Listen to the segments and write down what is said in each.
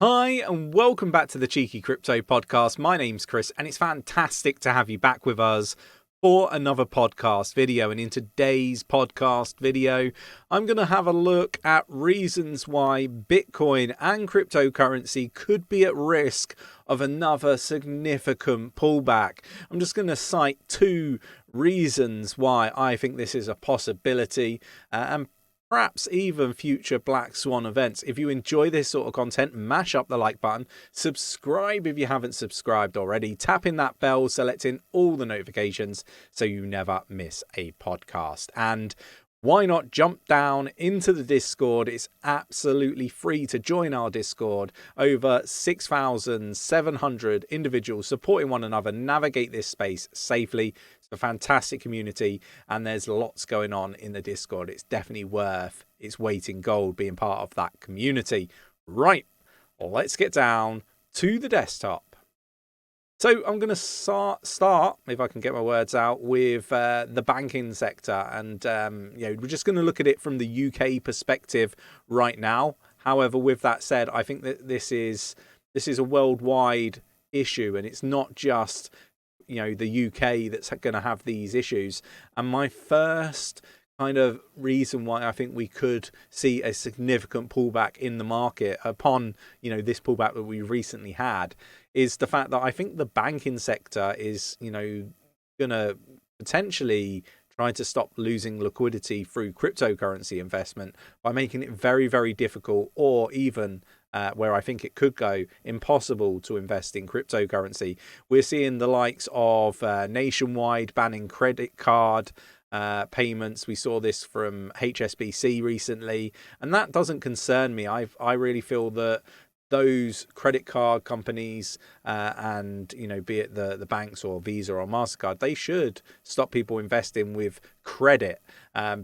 Hi, and welcome back to the Cheeky Crypto Podcast. My name's Chris, and it's fantastic to have you back with us for another podcast video. And in today's podcast video, I'm going to have a look at reasons why Bitcoin and cryptocurrency could be at risk of another significant pullback. I'm just going to cite two reasons why I think this is a possibility, and perhaps even future black swan events. If you enjoy this sort of content, mash up the like button, subscribe if you haven't subscribed already, tap in that bell, selecting all the notifications so you never miss a podcast. And why not jump down into the Discord? It's absolutely free to join our Discord. Over 6,700 individuals supporting one another navigate this space safely. It's a fantastic community, and there's lots going on in the Discord. It's definitely worth its weight in gold being part of that community. Right, let's get down to the desktop. So I'm going to start, if I can get my words out, with the banking sector. And, we're just going to look at it from the UK perspective right now. However, with that said, I think that this is a worldwide issue, and it's not just, the UK that's going to have these issues. And my first kind of reason why I think we could see a significant pullback in the market upon, this pullback that we recently had is the fact that I think the banking sector is, going to potentially try to stop losing liquidity through cryptocurrency investment by making it very, very difficult, or even where I think it could go, impossible to invest in cryptocurrency. We're seeing the likes of Nationwide banning credit card payments. We saw this from HSBC recently, and that doesn't concern me. I really feel that those credit card companies and, be it the banks or Visa or MasterCard, they should stop people investing with credit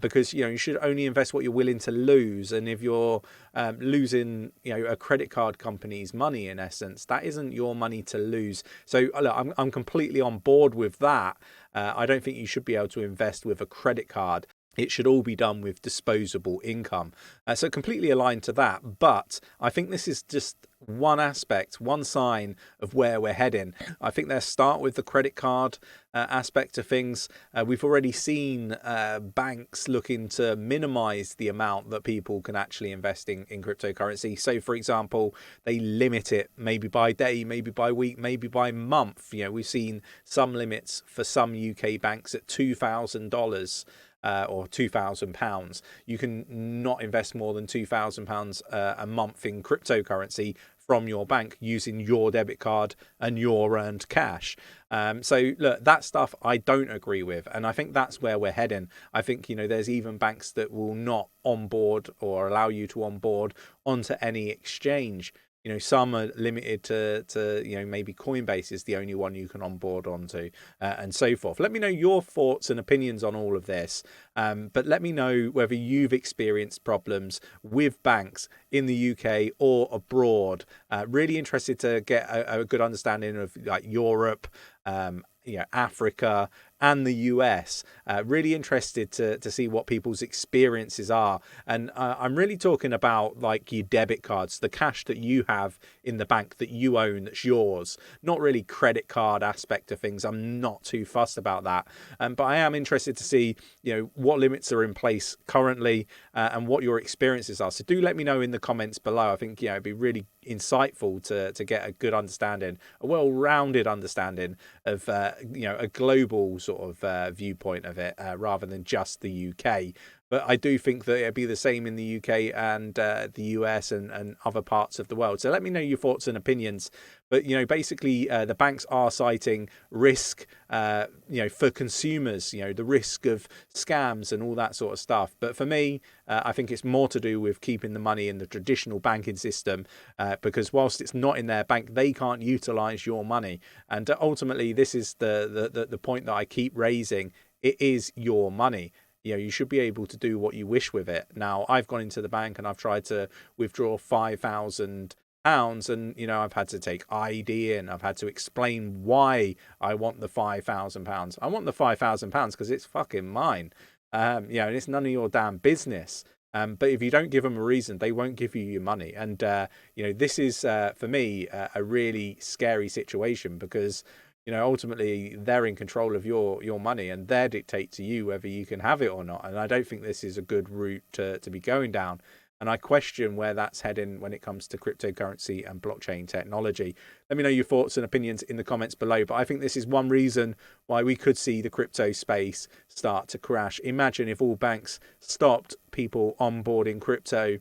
because, you should only invest what you're willing to lose. And if you're losing, a credit card company's money, in essence, that isn't your money to lose. So look, I'm completely on board with that. I don't think you should be able to invest with a credit card. It should all be done with disposable income. So completely aligned to that. But I think this is just one aspect, one sign of where we're heading. I think they'll start with the credit card aspect of things. We've already seen banks looking to minimize the amount that people can actually invest in cryptocurrency. So, for example, they limit it maybe by day, maybe by week, maybe by month. We've seen some limits for some UK banks at $2,000. Or £2,000. You can not invest more than £2,000 a month in cryptocurrency from your bank using your debit card and your earned cash. So look, that stuff I don't agree with, and I think that's where we're heading. I think there's even banks that will not onboard or allow you to onboard onto any exchange. Some are limited to maybe Coinbase is the only one you can onboard onto, and so forth. Let me know your thoughts and opinions on all of this. But let me know whether you've experienced problems with banks in the UK or abroad. Really interested to get a good understanding of like Europe, Africa and the US. Really interested to see what people's experiences are. And I'm really talking about like your debit cards, the cash that you have in the bank that you own, that's yours, not really credit card aspect of things. I'm not too fussed about that. But I am interested to see, what limits are in place currently and what your experiences are. So do let me know in the comments below. I think, it'd be really insightful to get a good understanding, a well-rounded understanding of, a global sort of viewpoint of it rather than just the UK. But I do think that it'd be the same in the UK and the US and other parts of the world. So let me know your thoughts and opinions. But, basically the banks are citing risk, for consumers, the risk of scams and all that sort of stuff. But for me, I think it's more to do with keeping the money in the traditional banking system because whilst it's not in their bank, they can't utilize your money. And ultimately, this is the point that I keep raising. It is your money. You should be able to do what you wish with it. Now, I've gone into the bank and I've tried to withdraw £5,000 and, I've had to take ID in. I've had to explain why I want the £5,000. I want the £5,000 because it's fucking mine. And it's none of your damn business. But if you don't give them a reason, they won't give you your money. And this is for me a really scary situation, because ultimately they're in control of your money, and they dictate to you whether you can have it or not. And I don't think this is a good route to be going down. And I question where that's heading when it comes to cryptocurrency and blockchain technology. Let me know your thoughts and opinions in the comments below. But I think this is one reason why we could see the crypto space start to crash. Imagine if all banks stopped people onboarding crypto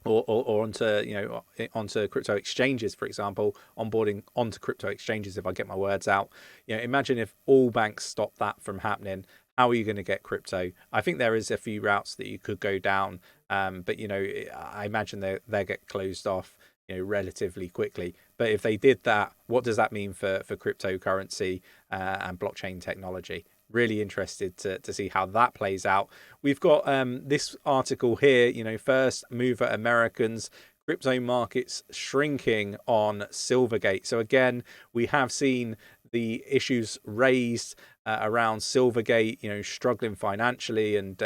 or onto crypto exchanges, for example, onboarding onto crypto exchanges, if I get my words out. Imagine if all banks stopped that from happening. How are you going to get crypto? I think there is a few routes that you could go down, but I imagine they get closed off relatively quickly. But if they did that, what does that mean for cryptocurrency and blockchain technology? Really interested to see how that plays out. We've got this article here, first mover Americans, crypto markets shrinking on Silvergate. So again, we have seen the issues raised around Silvergate, struggling financially and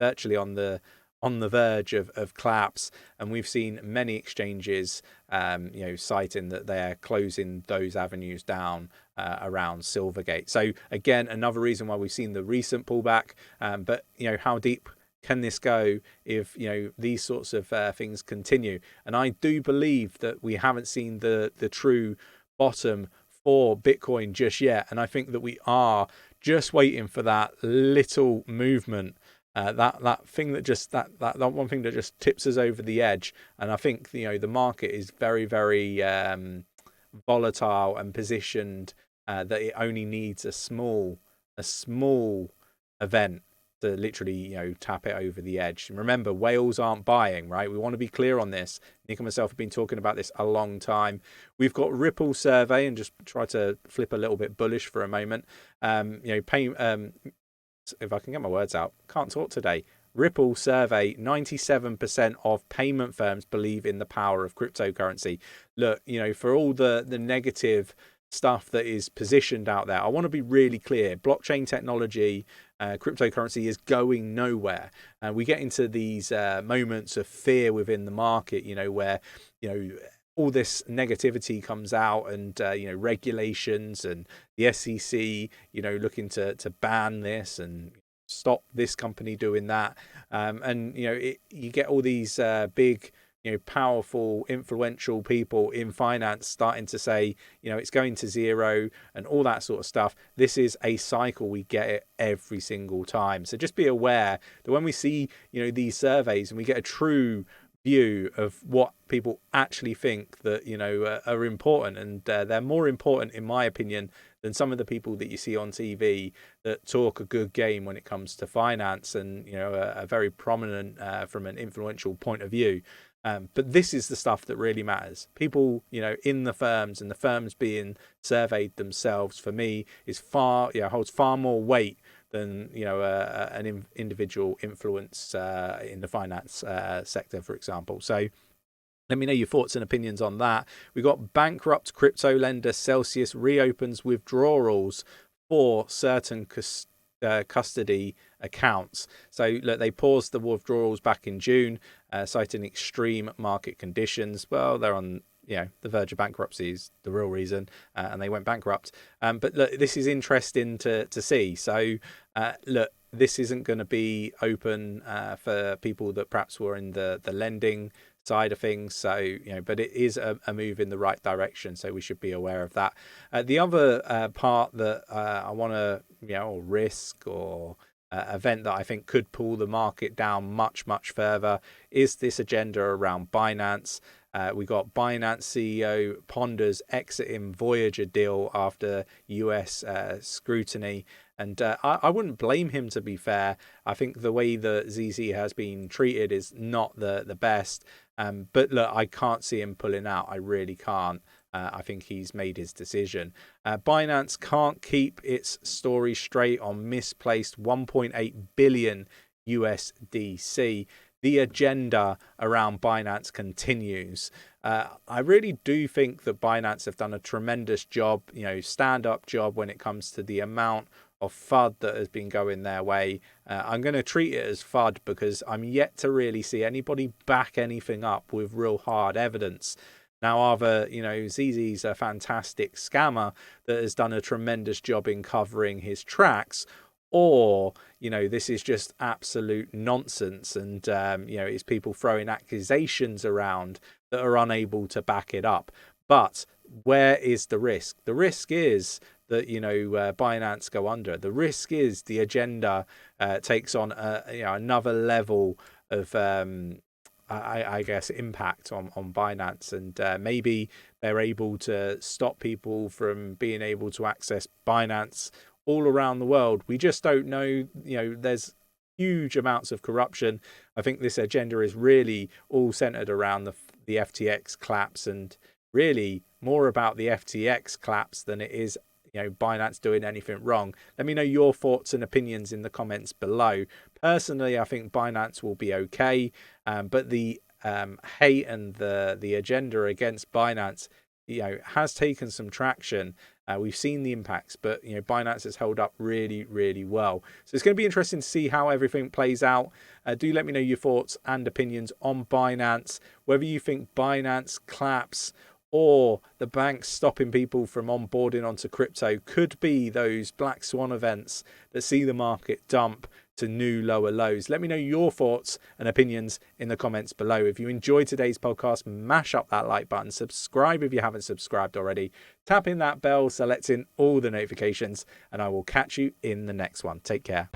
virtually on the verge of collapse. And we've seen many exchanges citing that they're closing those avenues down around Silvergate. So again, another reason why we've seen the recent pullback. But how deep can this go if these sorts of things continue? And I do believe that we haven't seen the true bottom for Bitcoin just yet, and I think that we are just waiting for that little movement, that thing that just that one thing that just tips us over the edge. And I think the market is very, very volatile and positioned that it only needs a small event to literally tap it over the edge. And remember, whales aren't buying, right? We want to be clear on this. Nick and myself have been talking about this a long time. We've got Ripple survey, and just try to flip a little bit bullish for a moment. If I can get my words out, can't talk today. Ripple survey, 97% of payment firms believe in the power of cryptocurrency. Look, for all the negative stuff that is positioned out there, I want to be really clear. Blockchain technology, cryptocurrency is going nowhere. And we get into these moments of fear within the market, where, all this negativity comes out, and, regulations and the SEC, looking to ban this and stop this company doing that. And, you get all these big, powerful, influential people in finance starting to say, it's going to zero and all that sort of stuff. This is a cycle. We get it every single time. So just be aware that when we see, these surveys and we get a true view of what people actually think that, are important, and they're more important, in my opinion, than some of the people that you see on TV that talk a good game when it comes to finance and, are very prominent from an influential point of view. But this is the stuff that really matters. People, in the firms, and the firms being surveyed themselves, for me, is holds far more weight than an individual influence in the finance sector, for example. So let me know your thoughts and opinions on that. We've got bankrupt crypto lender Celsius reopens withdrawals for certain custody accounts. So look, they paused the withdrawals back in June, citing extreme market conditions. Well, they're on the verge of bankruptcy is the real reason, and they went bankrupt. But look, this is interesting to see. So look, this isn't going to be open for people that perhaps were in the lending side of things. So, but it is a move in the right direction. So we should be aware of that. The other part that I want to, or risk or event that I think could pull the market down much, much further is this agenda around Binance. We got Binance CEO ponders exiting Voyager deal after US scrutiny. And I wouldn't blame him, to be fair. I think the way that ZZ has been treated is not the best. But look, I can't see him pulling out. I really can't. I think he's made his decision. Binance can't keep its story straight on misplaced 1.8 billion USDC. The agenda around Binance continues. I really do think that Binance have done a tremendous job, stand-up job when it comes to the amount of FUD that has been going their way. I'm going to treat it as FUD because I'm yet to really see anybody back anything up with real hard evidence. Now, either, 𝗕𝗓𝗓's a fantastic scammer that has done a tremendous job in covering his tracks, or, this is just absolute nonsense and, it's people throwing accusations around that are unable to back it up. But where is the risk? The risk is that, Binance go under. The risk is the agenda takes on, another level of, I guess, impact on Binance, and maybe they're able to stop people from being able to access Binance all around the world. We just don't know. There's huge amounts of corruption. I think this agenda is really all centered around the FTX collapse, and really more about the FTX collapse than it is Binance doing anything wrong. Let me know your thoughts and opinions in the comments below. Personally, I think Binance will be okay, but the hate and the agenda against Binance, has taken some traction. We've seen the impacts, but Binance has held up really, really well. So it's going to be interesting to see how everything plays out. Do let me know your thoughts and opinions on Binance, whether you think Binance collapse or the banks stopping people from onboarding onto crypto could be those black swan events that see the market dump to new lower lows. Let me know your thoughts and opinions in the comments below. If you enjoyed today's podcast, mash up that like button, subscribe if you haven't subscribed already, tap in that bell, selecting all the notifications, and I will catch you in the next one. Take care.